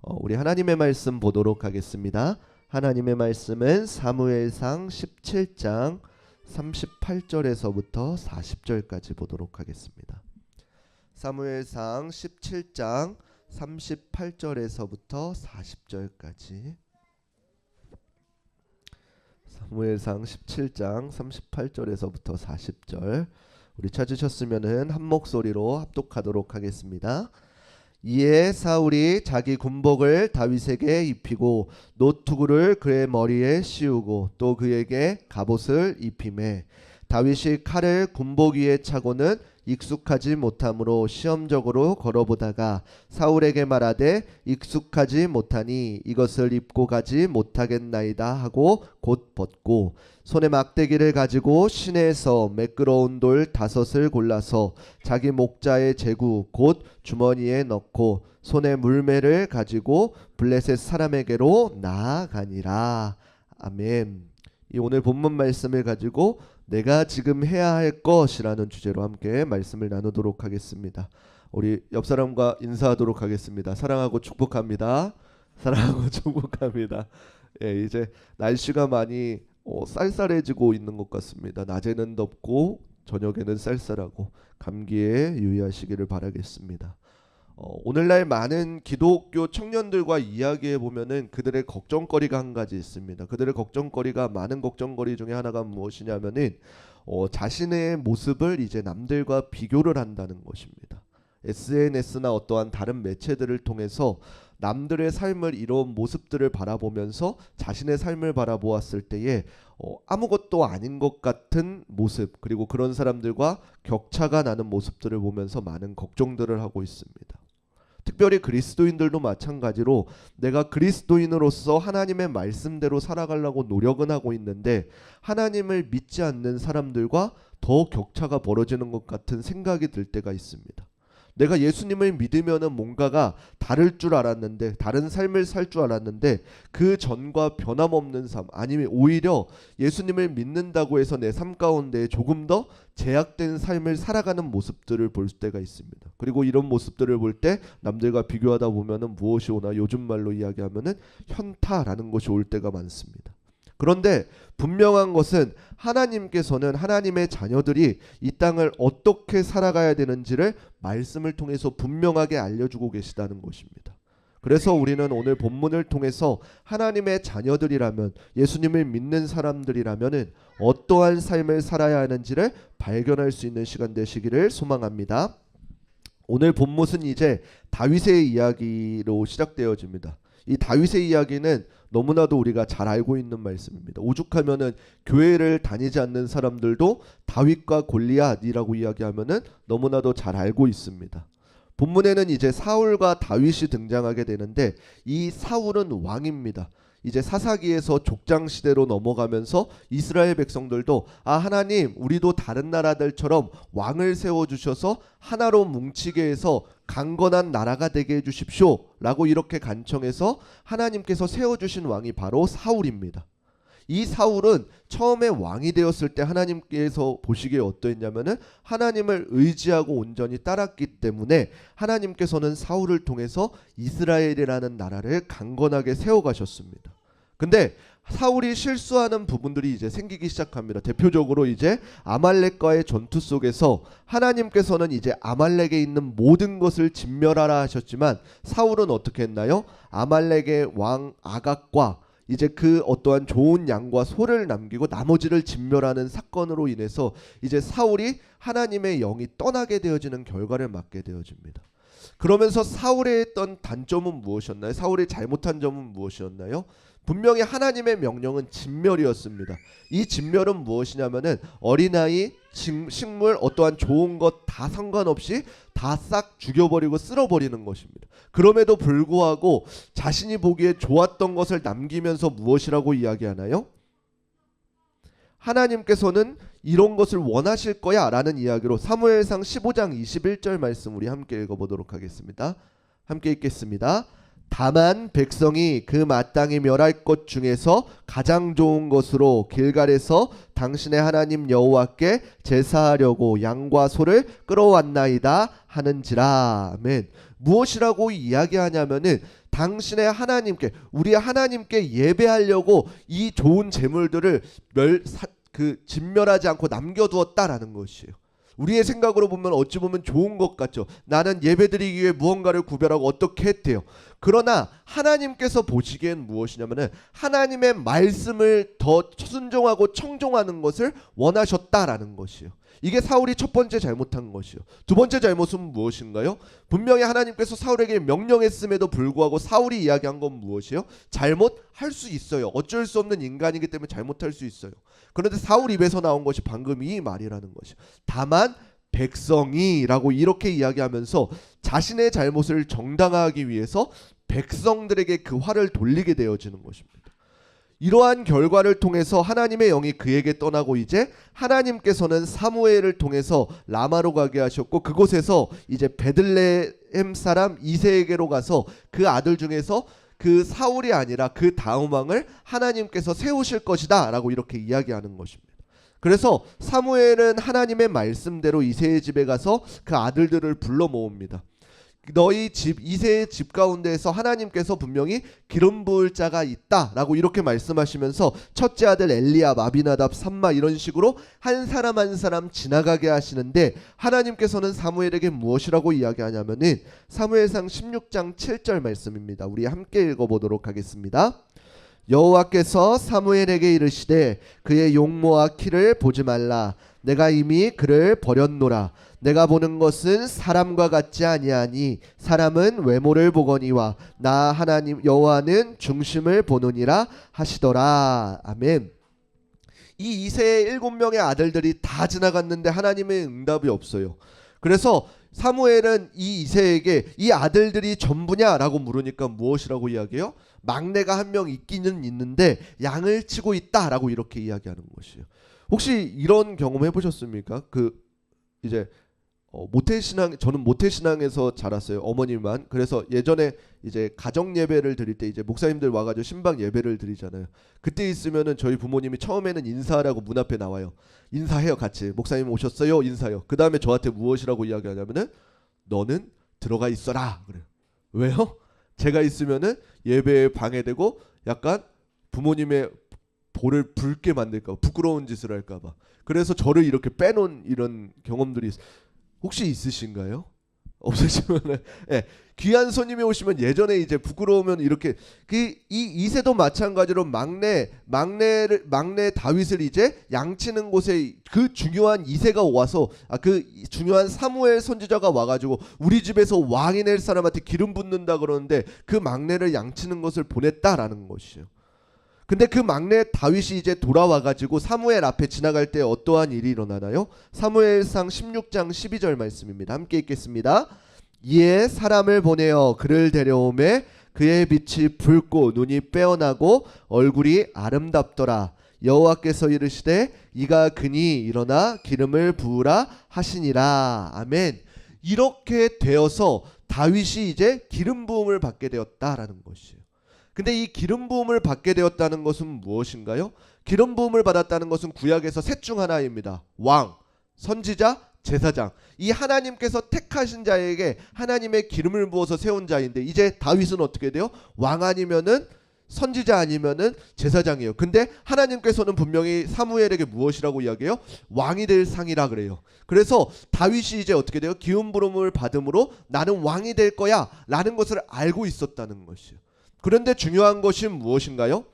우리 하나님의 말씀 보도록 하겠습니다. 하나님의 말씀은 사무엘상 17장 38절에서부터 40절까지 보도록 하겠습니다. 사무엘상 17장 38절에서부터 40절까지. 사무엘상 17장 38절에서부터 40절. 우리 찾으셨으면은 한 목소리로 합독하도록 하겠습니다. 이에 사울이 자기 군복을 다윗에게 입히고 노투구를 그의 머리에 씌우고 또 그에게 갑옷을 입히매 다윗이 칼을 군복 위에 차고는 익숙하지 못하므로 시험적으로 걸어보다가 사울에게 말하되 익숙하지 못하니 이것을 입고 가지 못하겠나이다 하고 곧 벗고 손에 막대기를 가지고 시내에서 매끄러운 돌 5을 골라서 자기 목자의 제구 곧 주머니에 넣고 손에 물매를 가지고 블레셋 사람에게로 나아가니라. 아멘. 이 오늘 본문 말씀을 가지고 내가 지금 해야 할 것이라는 주제로 함께 말씀을 나누도록 하겠습니다. 우리 옆 사람과 인사하도록 하겠습니다. 사랑하고 축복합니다. 사랑하고 축복합니다. 예, 이제 날씨가 많이 쌀쌀해지고 있는 것 같습니다. 낮에는 덥고 저녁에는 쌀쌀하고 감기에 유의하시기를 바라겠습니다. 오늘날 많은 기독교 청년들과 이야기해 보면은 그들의 걱정거리가 한 가지 있습니다. 그들의 걱정거리가 많은 걱정거리 중에 하나가 무엇이냐면은 자신의 모습을 이제 남들과 비교를 한다는 것입니다. SNS나 어떠한 다른 매체들을 통해서 남들의 삶을 이런 모습들을 바라보면서 자신의 삶을 바라보았을 때에 아무것도 아닌 것 같은 모습, 그리고 그런 사람들과 격차가 나는 모습들을 보면서 많은 걱정들을 하고 있습니다. 특별히 그리스도인들도 마찬가지로 내가 그리스도인으로서 하나님의 말씀대로 살아가려고 노력은 하고 있는데 하나님을 믿지 않는 사람들과 더 격차가 벌어지는 것 같은 생각이 들 때가 있습니다. 내가 예수님을 믿으면은 뭔가가 다를 줄 알았는데, 다른 삶을 살 줄 알았는데 그 전과 변함없는 삶, 아니면 오히려 예수님을 믿는다고 해서 내 삶 가운데 조금 더 제약된 삶을 살아가는 모습들을 볼 때가 있습니다. 그리고 이런 모습들을 볼 때 남들과 비교하다 보면은 무엇이 오나 요즘 말로 이야기하면은 현타라는 것이 올 때가 많습니다. 그런데 분명한 것은 하나님께서는 하나님의 자녀들이 이 땅을 어떻게 살아가야 되는지를 말씀을 통해서 분명하게 알려주고 계시다는 것입니다. 그래서 우리는 오늘 본문을 통해서 하나님의 자녀들이라면, 예수님을 믿는 사람들이라면 어떠한 삶을 살아야 하는지를 발견할 수 있는 시간 되시기를 소망합니다. 오늘 본문은 이제 다윗의 이야기로 시작되어집니다. 이 다윗의 이야기는 너무나도 우리가 잘 알고 있는 말씀입니다. 오죽하면은 교회를 다니지 않는 사람들도 다윗과 골리앗이라고 이야기하면은 너무나도 잘 알고 있습니다. 본문에는 이제 사울과 다윗이 등장하게 되는데 이 사울은 왕입니다. 이제 사사기에서 족장 시대로 넘어가면서 이스라엘 백성들도 하나님, 우리도 다른 나라들처럼 왕을 세워주셔서 하나로 뭉치게 해서 강건한 나라가 되게 해주십시오 라고 이렇게 간청해서 하나님께서 세워주신 왕이 바로 사울입니다. 이 사울은 처음에 왕이 되었을 때 하나님께서 보시기에 어떠했냐면은 하나님을 의지하고 온전히 따랐기 때문에 하나님께서는 사울을 통해서 이스라엘이라는 나라를 강건하게 세워가셨습니다. 근데 사울이 실수하는 부분들이 이제 생기기 시작합니다. 대표적으로 이제 아말렉과의 전투 속에서 하나님께서는 이제 아말렉에 있는 모든 것을 진멸하라 하셨지만 사울은 어떻게 했나요? 아말렉의 왕 아각과 이제 그 어떠한 좋은 양과 소를 남기고 나머지를 진멸하는 사건으로 인해서 이제 사울이 하나님의 영이 떠나게 되어지는 결과를 맞게 되어집니다. 그러면서 사울의 했던 단점은 무엇이었나요? 사울이 잘못한 점은 무엇이었나요? 분명히 하나님의 명령은 진멸이었습니다. 이 진멸은 무엇이냐면은 어린아이, 식물, 어떠한 좋은 것 다 상관없이 다 싹 죽여버리고 쓸어버리는 것입니다. 그럼에도 불구하고 자신이 보기에 좋았던 것을 남기면서 무엇이라고 이야기하나요? 하나님께서는 이런 것을 원하실 거야 라는 이야기로 사무엘상 15장 21절 말씀 우리 함께 읽어보도록 하겠습니다. 함께 읽겠습니다. 다만 백성이 그 마땅히 멸할 것 중에서 가장 좋은 것으로 길갈에서 당신의 하나님 여호와께 제사하려고 양과 소를 끌어왔나이다 하는지라. 아멘. 무엇이라고 이야기하냐면은 당신의 하나님께, 우리의 하나님께 예배하려고 이 좋은 재물들을 진멸하지 않고 남겨두었다라는 것이에요. 우리의 생각으로 보면 어찌 보면 좋은 것 같죠. 나는 예배드리기 위해 무언가를 구별하고 어떻게 했대요. 그러나 하나님께서 보시기엔 무엇이냐면은 하나님의 말씀을 더 순종하고 청종하는 것을 원하셨다라는 것이에요. 이게 사울이 첫 번째 잘못한 것이요. 두 번째 잘못은 무엇인가요? 분명히 하나님께서 사울에게 명령했음에도 불구하고 사울이 이야기한 건 무엇이에요? 잘못할 수 있어요. 어쩔 수 없는 인간이기 때문에 잘못할 수 있어요. 그런데 사울 입에서 나온 것이 방금 이 말이라는 것이에요. 다만 백성이라고 이렇게 이야기하면서 자신의 잘못을 정당화하기 위해서 백성들에게 그 화를 돌리게 되어지는 것입니다. 이러한 결과를 통해서 하나님의 영이 그에게 떠나고 이제 하나님께서는 사무엘을 통해서 라마로 가게 하셨고 그곳에서 이제 베들레헴 사람 이새에게로 가서 그 아들 중에서 그 사울이 아니라 그 다음 왕을 하나님께서 세우실 것이다 라고 이렇게 이야기하는 것입니다. 그래서 사무엘은 하나님의 말씀대로 이새의 집에 가서 그 아들들을 불러 모읍니다. 너희 집 이새의 집 가운데에서 하나님께서 분명히 기름 부을 자가 있다라고 이렇게 말씀하시면서 첫째 아들 엘리압, 아비나답, 삼마 이런 식으로 한 사람 한 사람 지나가게 하시는데 하나님께서는 사무엘에게 무엇이라고 이야기하냐면은 사무엘상 16장 7절 말씀입니다. 우리 함께 읽어보도록 하겠습니다. 여호와께서 사무엘에게 이르시되 그의 용모와 키를 보지 말라. 내가 이미 그를 버렸노라. 내가 보는 것은 사람과 같지 아니하니 사람은 외모를 보거니와 나 하나님 여호와는 중심을 보느니라 하시더라. 아멘. 이 이새의 7명의 아들들이 다 지나갔는데 하나님의 응답이 없어요. 그래서 사무엘은 이 이새에게 이 아들들이 전부냐라고 물으니까 무엇이라고 이야기해요? 막내가 한 명 있기는 있는데 양을 치고 있다라고 이렇게 이야기하는 것이에요. 혹시 이런 경험 해보셨습니까? 이제 모태신앙, 저는 모태신앙에서 자랐어요. 어머님만. 그래서 예전에 이제 가정 예배를 드릴 때 이제 목사님들 와가지고 신방 예배를 드리잖아요. 그때 있으면은 저희 부모님이 처음에는 인사하라고 문 앞에 나와요. 인사해요, 같이. 목사님 오셨어요, 인사요. 그 다음에 저한테 무엇이라고 이야기하냐면은 너는 들어가 있어라 그래요. 왜요? 제가 있으면은 예배에 방해되고 약간 부모님의 볼을 붉게 만들까 봐, 부끄러운 짓을 할까 봐. 그래서 저를 이렇게 빼놓은 이런 경험들이 혹시 있으신가요? 없으시면은 귀한 손님이 오시면 예전에 이제 부끄러우면 이렇게 이 이새도 마찬가지로 막내 다윗을 이제 양치는 곳에 그 중요한 이새가 와서 그 중요한 사무엘 선지자가 와가지고 우리 집에서 왕이 될 사람한테 기름 붓는다 그러는데 그 막내를 양치는 것을 보냈다라는 것이요. 근데 그 막내 다윗이 이제 돌아와가지고 사무엘 앞에 지나갈 때 어떠한 일이 일어나나요? 사무엘상 16장 12절 말씀입니다. 함께 읽겠습니다. 이에 사람을 보내어 그를 데려오매 그의 빛이 붉고 눈이 빼어나고 얼굴이 아름답더라. 여호와께서 이르시되 이가 그니 일어나 기름을 부으라 하시니라. 아멘. 이렇게 되어서 다윗이 이제 기름 부음을 받게 되었다라는 것이에요. 근데 이 기름 부음을 받게 되었다는 것은 무엇인가요? 기름 부음을 받았다는 것은 구약에서 셋 중 하나입니다. 왕, 선지자, 제사장. 이 하나님께서 택하신 자에게 하나님의 기름을 부어서 세운 자인데 이제 다윗은 어떻게 돼요? 왕 아니면은 선지자 아니면은 제사장이에요. 근데 하나님께서는 분명히 사무엘에게 무엇이라고 이야기해요? 왕이 될 상이라 그래요. 그래서 다윗이 이제 어떻게 돼요? 기름 부음을 받음으로 나는 왕이 될 거야 라는 것을 알고 있었다는 것이에요. 그런데 중요한 것이 무엇인가요?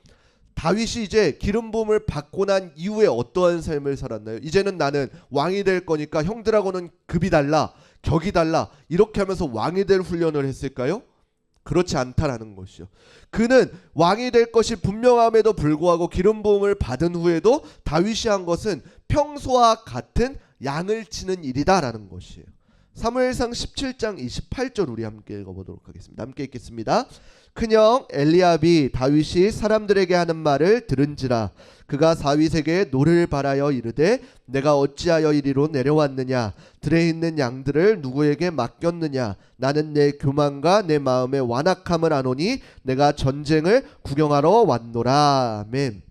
다윗이 이제 기름 부음을 받고 난 이후에 어떠한 삶을 살았나요? 이제는 나는 왕이 될 거니까 형들하고는 급이 달라, 격이 달라 이렇게 하면서 왕이 될 훈련을 했을까요? 그렇지 않다라는 것이요. 그는 왕이 될 것이 분명함에도 불구하고 기름 부음을 받은 후에도 다윗이 한 것은 평소와 같은 양을 치는 일이다라는 것이에요. 사무엘상 17장 28절 우리 함께 읽어보도록 하겠습니다. 함께 읽겠습니다. 큰형 엘리압이 다윗이 사람들에게 하는 말을 들은지라 그가 다윗에게 노를 바라여 이르되 내가 어찌하여 이리로 내려왔느냐 들에 있는 양들을 누구에게 맡겼느냐 나는 내 교만과 내 마음의 완악함을 아노니 내가 전쟁을 구경하러 왔노라. 아멘.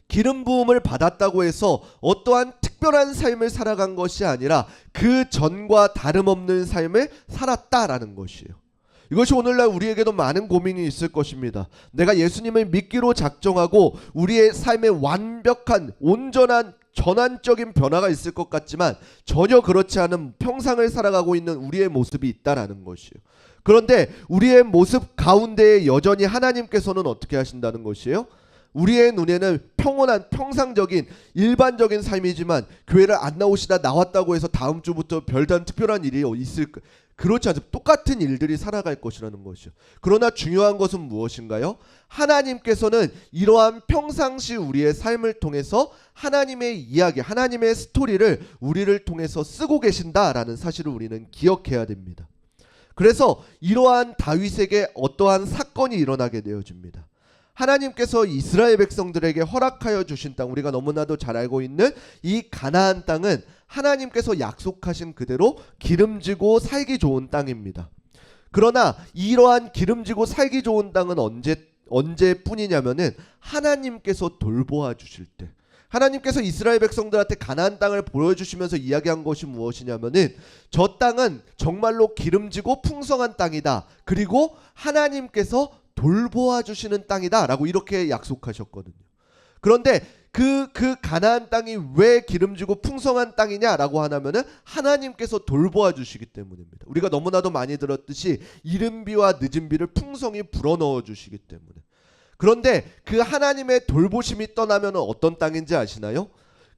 기름 부음을 받았다고 해서 어떠한 특별한 삶을 살아간 것이 아니라 그 전과 다름없는 삶을 살았다라는 것이에요. 이것이 오늘날 우리에게도 많은 고민이 있을 것입니다. 내가 예수님을 믿기로 작정하고 우리의 삶에 완벽한 온전한 전환적인 변화가 있을 것 같지만 전혀 그렇지 않은 평상을 살아가고 있는 우리의 모습이 있다라는 것이에요. 그런데 우리의 모습 가운데에 여전히 하나님께서는 어떻게 하신다는 것이에요? 우리의 눈에는 평온한 평상적인 일반적인 삶이지만 교회를 안 나오시다 나왔다고 해서 다음 주부터 별다른 특별한 일이 있을까? 그렇지 않습니다. 똑같은 일들이 살아갈 것이라는 것이요. 그러나 중요한 것은 무엇인가요? 하나님께서는 이러한 평상시 우리의 삶을 통해서 하나님의 이야기, 하나님의 스토리를 우리를 통해서 쓰고 계신다라는 사실을 우리는 기억해야 됩니다. 그래서 이러한 다윗에게 어떠한 사건이 일어나게 되어집니다. 하나님께서 이스라엘 백성들에게 허락하여 주신 땅, 우리가 너무나도 잘 알고 있는 이 가나안 땅은 하나님께서 약속하신 그대로 기름지고 살기 좋은 땅입니다. 그러나 이러한 기름지고 살기 좋은 땅은 언제뿐이냐면은 하나님께서 돌보아 주실 때, 하나님께서 이스라엘 백성들한테 가나안 땅을 보여주시면서 이야기한 것이 무엇이냐면은 저 땅은 정말로 기름지고 풍성한 땅이다. 그리고 하나님께서 돌보아 주시는 땅이다 라고 이렇게 약속하셨거든요. 그런데 그 가나안 땅이 왜 기름지고 풍성한 땅이냐라고 하냐면은 하나님께서 돌보아 주시기 때문입니다. 우리가 너무나도 많이 들었듯이 이른 비와 늦은 비를 풍성히 불어넣어 주시기 때문에. 그런데 그 하나님의 돌보심이 떠나면은 어떤 땅인지 아시나요?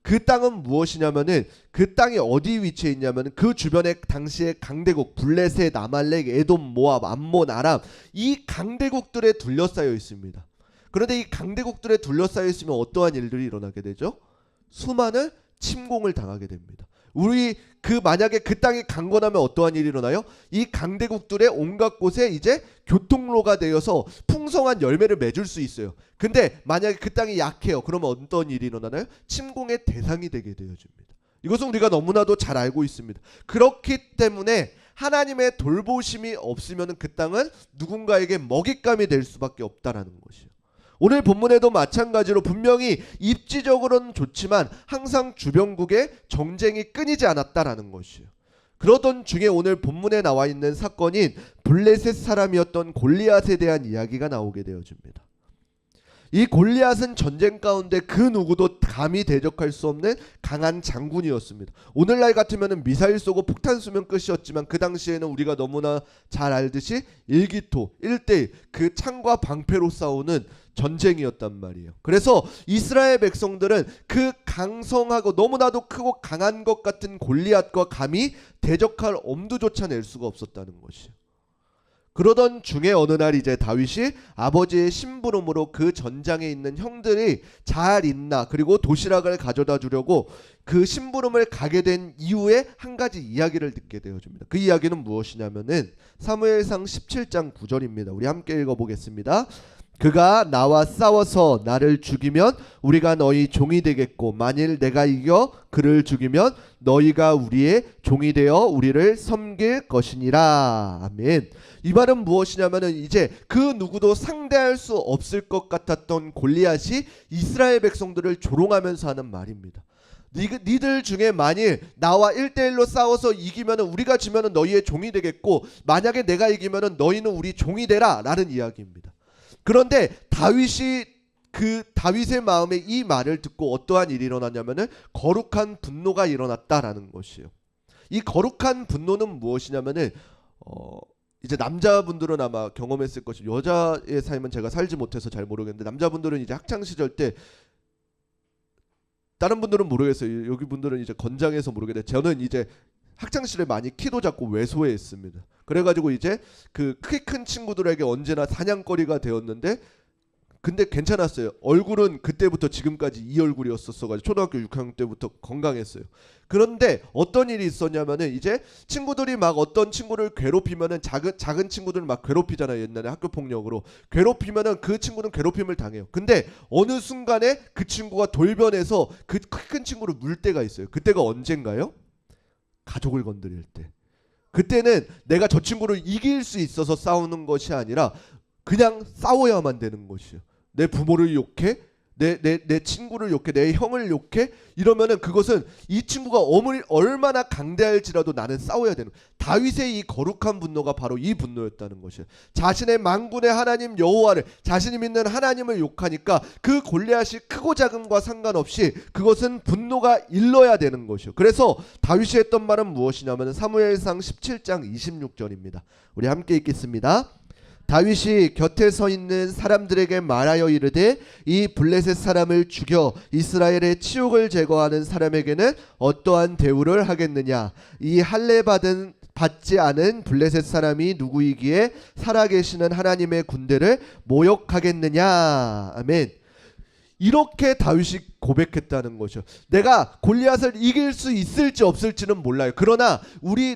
그 땅은 무엇이냐면은 그 땅이 어디 위치해 있냐면은 그 주변에 당시에 강대국 블레셋, 아말렉, 에돔, 모압, 암몬, 아람 이 강대국들에 둘러싸여 있습니다. 그런데 이 강대국들에 둘러싸여 있으면 어떠한 일들이 일어나게 되죠? 수많은 침공을 당하게 됩니다. 만약에 그 땅이 강건하면 어떠한 일이 일어나요? 이 강대국들의 온갖 곳에 이제 교통로가 되어서 풍성한 열매를 맺을 수 있어요. 근데 만약에 그 땅이 약해요. 그러면 어떤 일이 일어나나요? 침공의 대상이 되게 되어집니다. 이것은 우리가 너무나도 잘 알고 있습니다. 그렇기 때문에 하나님의 돌보심이 없으면 그 땅은 누군가에게 먹잇감이 될 수밖에 없다라는 것이에요. 오늘 본문에도 마찬가지로 분명히 입지적으로는 좋지만 항상 주변국의 정쟁이 끊이지 않았다라는 것이에요. 그러던 중에 오늘 본문에 나와 있는 사건인 블레셋 사람이었던 골리앗에 대한 이야기가 나오게 되어집니다. 이 골리앗은 전쟁 가운데 그 누구도 감히 대적할 수 없는 강한 장군이었습니다. 오늘날 같으면 미사일 쏘고 폭탄 쏘면 끝이었지만 그 당시에는 우리가 너무나 잘 알듯이 일기토 1대1 그 창과 방패로 싸우는 전쟁이었단 말이에요. 그래서 이스라엘 백성들은 그 강성하고 너무나도 크고 강한 것 같은 골리앗과 감히 대적할 엄두조차 낼 수가 없었다는 것이에요. 그러던 중에 어느 날 이제 다윗이 아버지의 심부름으로 그 전장에 있는 형들이 잘 있나 그리고 도시락을 가져다 주려고 그 심부름을 가게 된 이후에 한 가지 이야기를 듣게 되어집니다. 그 이야기는 무엇이냐면은 사무엘상 17장 9절입니다. 우리 함께 읽어보겠습니다. 그가 나와 싸워서 나를 죽이면 우리가 너희 종이 되겠고 만일 내가 이겨 그를 죽이면 너희가 우리의 종이 되어 우리를 섬길 것이니라. 아멘. 이 말은 무엇이냐면은 이제 그 누구도 상대할 수 없을 것 같았던 골리앗이 이스라엘 백성들을 조롱하면서 하는 말입니다. 니들 중에 만일 나와 1대1로 싸워서 이기면 우리가 지면 너희의 종이 되겠고 만약에 내가 이기면 너희는 우리 종이 되라 라는 이야기입니다. 그런데 다윗의 마음에 이 말을 듣고 어떠한 일이 일어났냐면은 거룩한 분노가 일어났다라는 것이에요. 이 거룩한 분노는 무엇이냐면은 이제 남자분들은 아마 경험했을 것이고 여자의 삶은 제가 살지 못해서 잘 모르겠는데 남자분들은 이제 학창 시절 때 다른 분들은 모르겠어요. 여기 분들은 이제 건장해서 모르겠는데 저는 이제 학창 시절에 많이 키도 작고 왜소했습니다. 그래가지고 이제 그 키 큰 친구들에게 언제나 사냥거리가 되었는데 근데 괜찮았어요. 얼굴은 그때부터 지금까지 이 얼굴이었었어가지고 초등학교 6학년 때부터 건강했어요. 그런데 어떤 일이 있었냐면은 이제 친구들이 막 어떤 친구를 괴롭히면은 작은 친구들을 막 괴롭히잖아요. 옛날에 학교 폭력으로 괴롭히면은 그 친구는 괴롭힘을 당해요. 근데 어느 순간에 그 친구가 돌변해서 그 큰 친구를 물 때가 있어요. 그때가 언젠가요? 가족을 건드릴 때. 그때는 내가 저 친구를 이길 수 있어서 싸우는 것이 아니라 그냥 싸워야만 되는 것이에요. 내 부모를 욕해? 내 친구를 욕해, 내 형을 욕해, 이러면은 그것은 이 친구가 얼마나 강대할지라도 나는 싸워야 되는. 다윗의 이 거룩한 분노가 바로 이 분노였다는 것이에요. 자신의 만군의 하나님 여호와를, 자신이 믿는 하나님을 욕하니까 그 골리앗이 크고 작음과 상관없이 그것은 분노가 일러야 되는 것이요. 그래서 다윗이 했던 말은 무엇이냐면 사무엘상 17장 26절입니다. 우리 함께 읽겠습니다. 다윗이 곁에 서 있는 사람들에게 말하여 이르되 이 블레셋 사람을 죽여 이스라엘의 치욕을 제거하는 사람에게는 어떠한 대우를 하겠느냐. 이 할례 받지 않은 블레셋 사람이 누구이기에 살아계시는 하나님의 군대를 모욕하겠느냐. 아멘. 이렇게 다윗이 고백했다는 거죠. 내가 골리앗을 이길 수 있을지 없을지는 몰라요. 그러나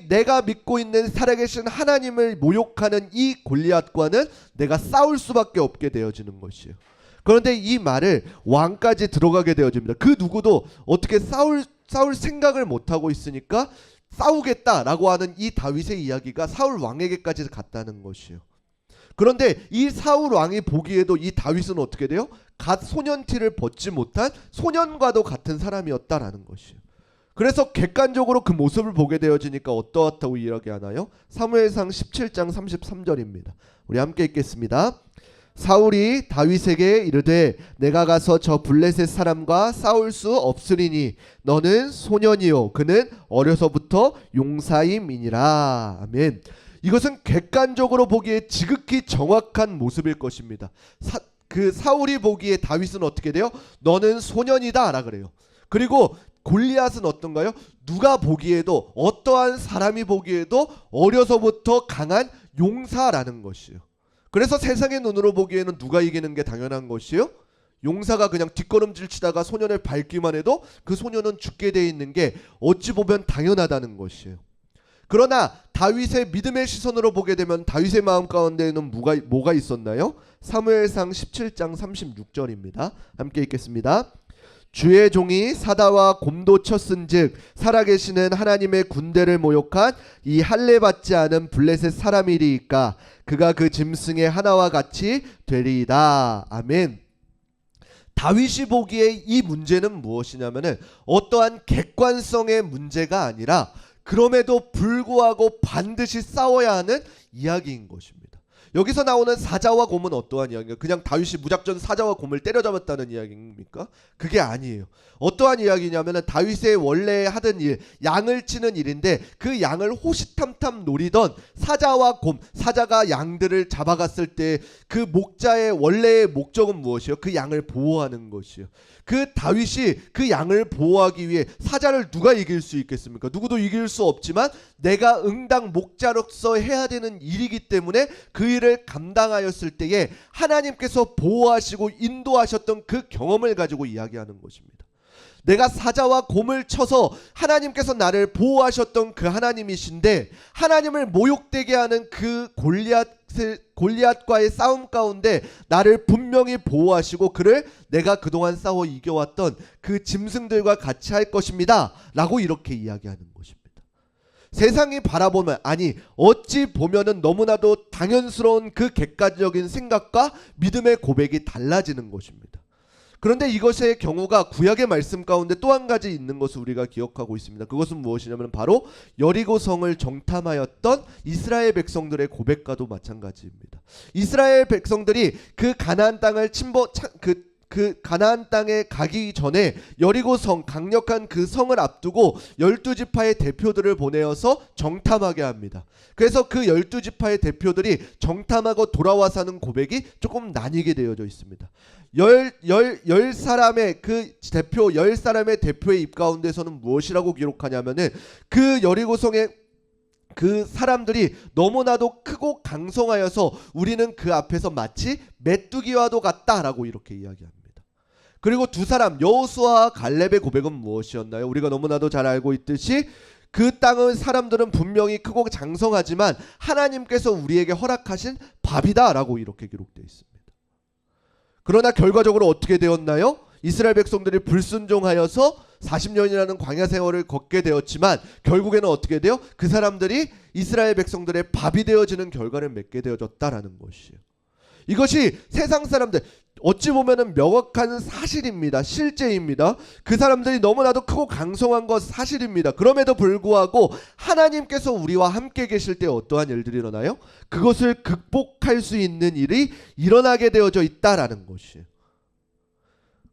내가 믿고 있는 살아계신 하나님을 모욕하는 이 골리앗과는 내가 싸울 수밖에 없게 되어지는 것이에요. 그런데 이 말을 왕까지 들어가게 되어집니다. 그 누구도 어떻게 싸울 생각을 못하고 있으니까 싸우겠다라고 하는 이 다윗의 이야기가 사울 왕에게까지 갔다는 것이에요. 그런데 이 사울 왕이 보기에도 이 다윗은 어떻게 돼요? 갓 소년티를 벗지 못한 소년과도 같은 사람이었다라는 것이에요. 그래서 객관적으로 그 모습을 보게 되어지니까 어떠하다고 이야기하나요? 사무엘상 17장 33절입니다. 우리 함께 읽겠습니다. 사울이 다윗에게 이르되 내가 가서 저 블레셋 사람과 싸울 수 없으리니 너는 소년이요 그는 어려서부터 용사임이니라. 아멘. 이것은 객관적으로 보기에 지극히 정확한 모습일 것입니다. 사울이 보기에 다윗은 어떻게 돼요? 너는 소년이다 라 그래요. 그리고 골리앗은 어떤가요? 누가 보기에도, 어떠한 사람이 보기에도 어려서부터 강한 용사라는 것이에요. 그래서 세상의 눈으로 보기에는 누가 이기는 게 당연한 것이에요? 용사가 그냥 뒷걸음질 치다가 소년을 밟기만 해도 그 소년은 죽게 돼 있는 게 어찌 보면 당연하다는 것이에요. 그러나 다윗의 믿음의 시선으로 보게 되면 다윗의 마음 가운데에는 뭐가 있었나요? 사무엘상 17장 36절입니다. 함께 읽겠습니다. 주의 종이 사다와 곰도 쳤은즉 살아계시는 하나님의 군대를 모욕한 이 할례 받지 않은 블레셋 사람이리이까 그가 그 짐승의 하나와 같이 되리이다. 아멘. 다윗이 보기에 이 문제는 무엇이냐면은 어떠한 객관성의 문제가 아니라 그럼에도 불구하고 반드시 싸워야 하는 이야기인 것입니다. 여기서 나오는 사자와 곰은 어떠한 이야기인가? 그냥 다윗이 무작정 사자와 곰을 때려잡았다는 이야기입니까? 그게 아니에요. 어떠한 이야기냐면 다윗의 원래 하던 일, 양을 치는 일인데 그 양을 호시탐탐 노리던 사자와 곰, 사자가 양들을 잡아갔을 때 그 목자의 원래의 목적은 무엇이요? 그 양을 보호하는 것이요. 그 다윗이 그 양을 보호하기 위해 사자를 누가 이길 수 있겠습니까? 누구도 이길 수 없지만 내가 응당 목자로서 해야 되는 일이기 때문에 그 일을 감당하였을 때에 하나님께서 보호하시고 인도하셨던 그 경험을 가지고 이야기하는 것입니다. 내가 사자와 곰을 쳐서 하나님께서 나를 보호하셨던 그 하나님이신데 하나님을 모욕되게 하는 그 골리앗과의 싸움 가운데 나를 분명히 보호하시고 그를 내가 그동안 싸워 이겨왔던 그 짐승들과 같이 할 것입니다 라고 이렇게 이야기하는 것입니다. 세상이 바라보면, 아니 어찌 보면은 너무나도 당연스러운 그 객관적인 생각과 믿음의 고백이 달라지는 것입니다. 그런데 이것의 경우가 구약의 말씀 가운데 또 한 가지 있는 것을 우리가 기억하고 있습니다. 그것은 무엇이냐면 바로 여리고성을 정탐하였던 이스라엘 백성들의 고백과도 마찬가지입니다. 이스라엘 백성들이 그 가나안 땅을 그 가나안 땅에 가기 전에 여리고성, 강력한 그 성을 앞두고 12지파의 대표들을 보내어서 정탐하게 합니다. 그래서 그 12지파의 대표들이 정탐하고 돌아와서 하는 고백이 조금 나뉘게 되어져 있습니다. 10사람의 그 대표, 10사람의 대표의 입 가운데서는 무엇이라고 기록하냐면은 그 여리고성의 그 사람들이 너무나도 크고 강성하여서 우리는 그 앞에서 마치 메뚜기와도 같다라고 이렇게 이야기합니다. 그리고 두 사람 여호수아와 갈렙의 고백은 무엇이었나요? 우리가 너무나도 잘 알고 있듯이 그 땅의 사람들은 분명히 크고 장성하지만 하나님께서 우리에게 허락하신 밥이다라고 이렇게 기록되어 있습니다. 그러나 결과적으로 어떻게 되었나요? 이스라엘 백성들이 불순종하여서 40년이라는 광야 생활을 걷게 되었지만 결국에는 어떻게 돼요? 그 사람들이 이스라엘 백성들의 밥이 되어지는 결과를 맺게 되어졌다라는 것이에요. 이것이 세상 사람들 어찌 보면은 명확한 사실입니다. 실제입니다. 그 사람들이 너무나도 크고 강성한 것 사실입니다. 그럼에도 불구하고 하나님께서 우리와 함께 계실 때 어떠한 일들이 일어나요? 그것을 극복할 수 있는 일이 일어나게 되어져 있다라는 것이에요.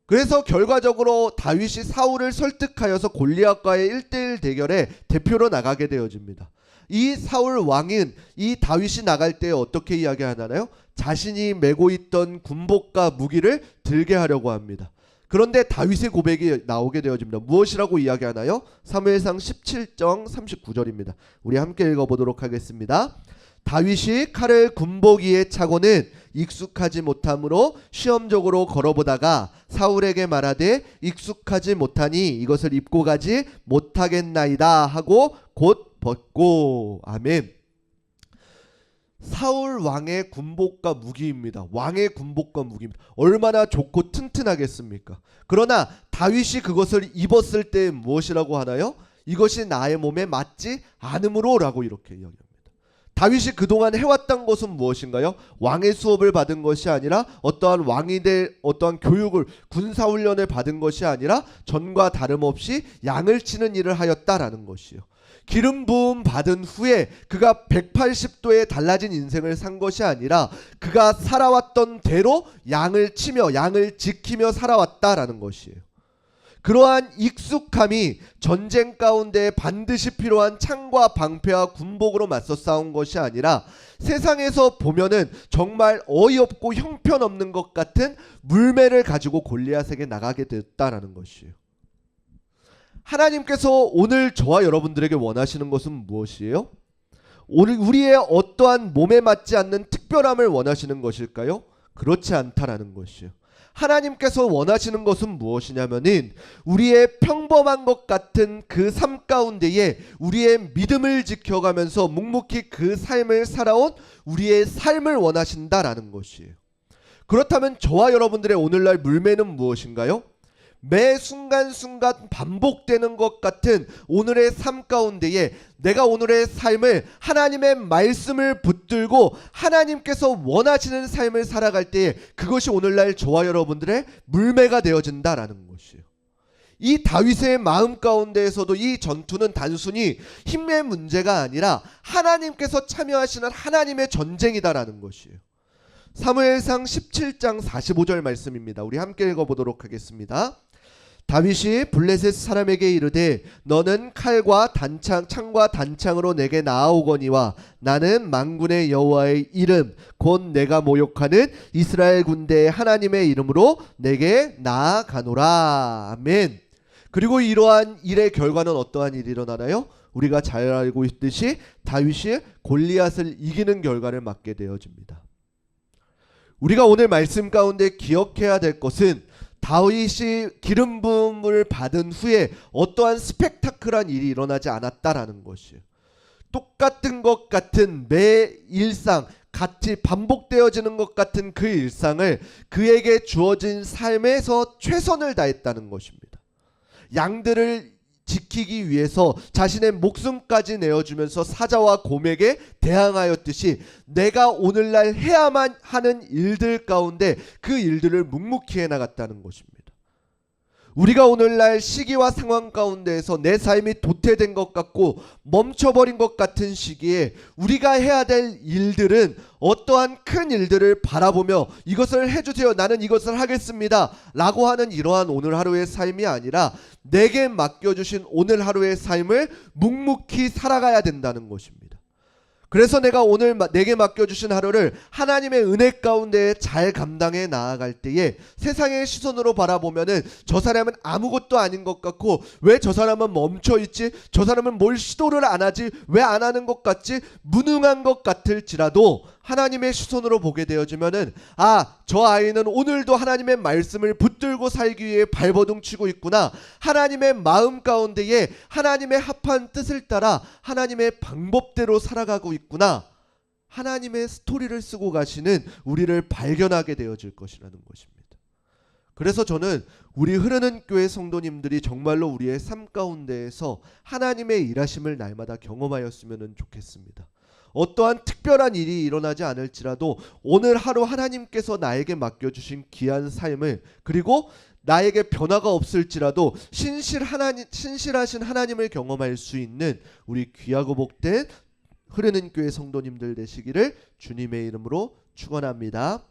그래서 결과적으로 다윗이 사울을 설득하여서 골리앗과의 1대1 대결에 대표로 나가게 되어집니다. 이 사울 왕은 이 다윗이 나갈 때 어떻게 이야기하나요? 자신이 메고 있던 군복과 무기를 들게 하려고 합니다. 그런데 다윗의 고백이 나오게 되어집니다. 무엇이라고 이야기하나요? 사무엘상 17장 39절입니다. 우리 함께 읽어보도록 하겠습니다. 다윗이 칼을 군복 위에 차고는 익숙하지 못함으로 시험적으로 걸어보다가 사울에게 말하되 익숙하지 못하니 이것을 입고 가지 못하겠나이다 하고 곧 벗고. 아멘. 사울 왕의 군복과 무기입니다. 왕의 군복과 무기입니다. 얼마나 좋고 튼튼하겠습니까? 그러나 다윗이 그것을 입었을 때 무엇이라고 하나요? 이것이 나의 몸에 맞지 않으므로 라고 이렇게 이야기합니다. 다윗이 그동안 해왔던 것은 무엇인가요? 왕의 수업을 받은 것이 아니라 어떠한 왕이 될 어떠한 교육을 군사훈련을 받은 것이 아니라 전과 다름없이 양을 치는 일을 하였다라는 것이요. 기름 부음 받은 후에 그가 180도의 달라진 인생을 산 것이 아니라 그가 살아왔던 대로 양을 치며 양을 지키며 살아왔다라는 것이에요. 그러한 익숙함이 전쟁 가운데 반드시 필요한 창과 방패와 군복으로 맞서 싸운 것이 아니라 세상에서 보면은 정말 어이없고 형편없는 것 같은 물매를 가지고 골리앗에게 나가게 됐다라는 것이에요. 하나님께서 오늘 저와 여러분들에게 원하시는 것은 무엇이에요? 오늘 우리의 어떠한 몸에 맞지 않는 특별함을 원하시는 것일까요? 그렇지 않다라는 것이에요. 하나님께서 원하시는 것은 무엇이냐면은 우리의 평범한 것 같은 그 삶 가운데에 우리의 믿음을 지켜가면서 묵묵히 그 삶을 살아온 우리의 삶을 원하신다라는 것이에요. 그렇다면 저와 여러분들의 오늘날 물매는 무엇인가요? 매 순간순간 반복되는 것 같은 오늘의 삶 가운데에 내가 오늘의 삶을 하나님의 말씀을 붙들고 하나님께서 원하시는 삶을 살아갈 때에 그것이 오늘날 저와 여러분들의 물매가 되어진다라는 것이에요. 이 다윗의 마음 가운데에서도 이 전투는 단순히 힘의 문제가 아니라 하나님께서 참여하시는 하나님의 전쟁이다라는 것이에요. 사무엘상 17장 45절 말씀입니다. 우리 함께 읽어보도록 하겠습니다. 다윗이 블레셋 사람에게 이르되 너는 칼과 단창 창과 단창으로 내게 나아오거니와 나는 만군의 여호와의 이름 곧 내가 모욕하는 이스라엘 군대의 하나님의 이름으로 내게 나아가노라. 아멘. 그리고 이러한 일의 결과는 어떠한 일이 일어나나요? 우리가 잘 알고 있듯이 다윗이 골리앗을 이기는 결과를 맞게 되어집니다. 우리가 오늘 말씀 가운데 기억해야 될 것은 다윗이 기름 부음을 받은 후에 어떠한 스펙타클한 일이 일어나지 않았다라는 것이에요. 똑같은 것 같은 매 일상 같이 반복되어지는 것 같은 그 일상을 그에게 주어진 삶에서 최선을 다했다는 것입니다. 양들을 지키기 위해서 자신의 목숨까지 내어주면서 사자와 곰에게 대항하였듯이 내가 오늘날 해야만 하는 일들 가운데 그 일들을 묵묵히 해나갔다는 것입니다. 우리가 오늘날 시기와 상황 가운데에서 내 삶이 도태된 것 같고 멈춰버린 것 같은 시기에 우리가 해야 될 일들은 어떠한 큰 일들을 바라보며 이것을 해주세요, 나는 이것을 하겠습니다 라고 하는 이러한 오늘 하루의 삶이 아니라 내게 맡겨주신 오늘 하루의 삶을 묵묵히 살아가야 된다는 것입니다. 그래서 내가 오늘 내게 맡겨주신 하루를 하나님의 은혜 가운데 잘 감당해 나아갈 때에 세상의 시선으로 바라보면은 저 사람은 아무것도 아닌 것 같고 왜 저 사람은 멈춰있지? 저 사람은 뭘 시도를 안 하지? 왜 안 하는 것 같지? 무능한 것 같을지라도 하나님의 시선으로 보게 되어지면은 저 아이는 오늘도 하나님의 말씀을 붙들고 살기 위해 발버둥 치고 있구나. 하나님의 마음 가운데에 하나님의 합한 뜻을 따라 하나님의 방법대로 살아가고 있구나. 하나님의 스토리를 쓰고 가시는 우리를 발견하게 되어질 것이라는 것입니다. 그래서 저는 우리 흐르는 교회 성도님들이 정말로 우리의 삶 가운데에서 하나님의 일하심을 날마다 경험하였으면 좋겠습니다. 어떠한 특별한 일이 일어나지 않을지라도 오늘 하루 하나님께서 나에게 맡겨주신 귀한 삶을, 그리고 나에게 변화가 없을지라도 신실하신 하나님을 경험할 수 있는 우리 귀하고 복된 흐르는 교회 성도님들 되시기를 주님의 이름으로 축원합니다.